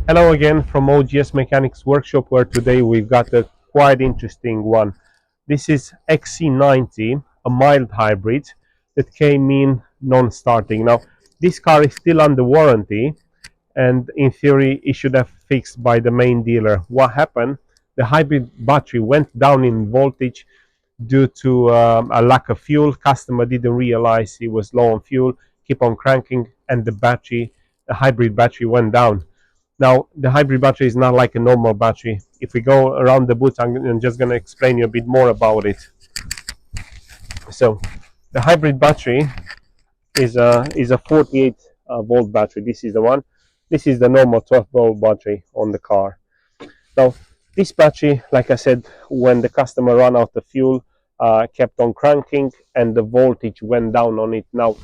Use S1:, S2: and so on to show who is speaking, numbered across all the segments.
S1: Hello again from OGS Mechanics Workshop, where today we've got a quite interesting one. This is XC90, a mild hybrid that came in non-starting. Now, this car is still under warranty, and in theory it should have fixed by the main dealer. What happened? The hybrid battery went down in voltage due to a lack of fuel. Customer didn't realize he was low on fuel, keep on cranking, and the hybrid battery went down. Now, the hybrid battery is not like a normal battery. If we go around the booth, I'm just going to explain you a bit more about it. So, the hybrid battery is a 48 volt battery. This is the one. This is the normal 12 volt battery on the car. Now, this battery, like I said, when the customer ran out of fuel, kept on cranking, and the voltage went down on it. Now,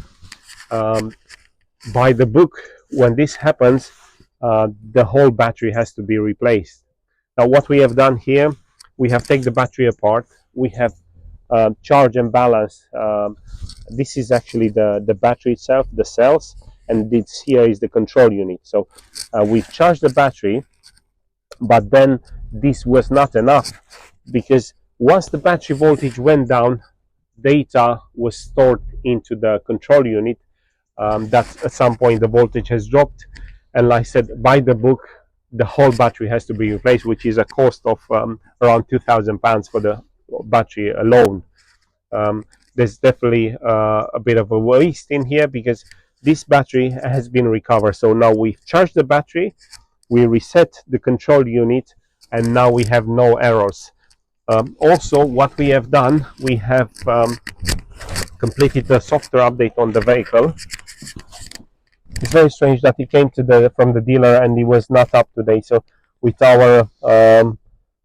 S1: by the book, when this happens, the whole battery has to be replaced. Now, what we have done here, we have taken the battery apart. We have charge and balance. This is actually the battery itself, the cells, and this here is the control unit. So we've charged the battery, but then this was not enough, because once the battery voltage went down, data was stored into the control unit. That at some point the voltage has dropped, and like I said, by the book, the whole battery has to be replaced, which is a cost of around £2,000 for the battery alone. There's definitely a bit of a waste in here, because this battery has been recovered. So now we've charged the battery, we reset the control unit, and now we have no errors. Also, what we have done, we have completed the software update on the vehicle. It's very strange that it came from the dealer and it was not up to date. So with our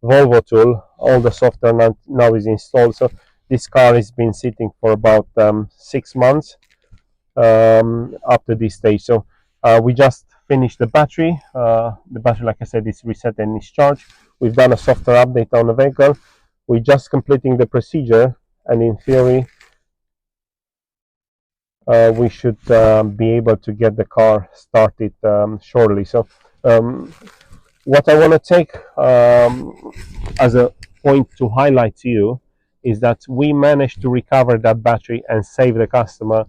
S1: Volvo tool, all the software now is installed. So this car has been sitting for about 6 months up to this stage. So we just finished the battery. The battery, like I said, is reset and is charged. We've done a software update on the vehicle. We're just completing the procedure, and in theory, we should be able to get the car started shortly. So what I want to take as a point to highlight to you is that we managed to recover that battery and save the customer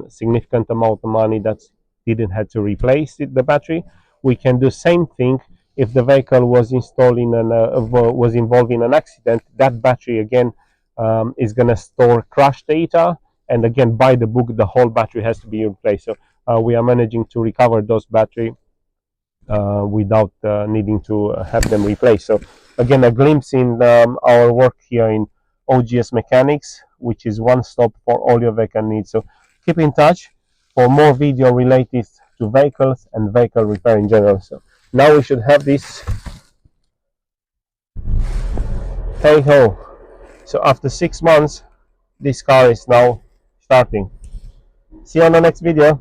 S1: significant amount of money that didn't have to replace the battery. We can do same thing if the vehicle was installed in was involved in an accident. That battery again is going to store crash data, and again, by the book, the whole battery has to be replaced. So we are managing to recover those battery without needing to have them replaced. So again, a glimpse in our work here in OGS Mechanics, which is one stop for all your vehicle needs. So keep in touch for more video related to vehicles and vehicle repair in general. So now we should have this. Hey ho! So after 6 months, this car is now starting. See you on the next video.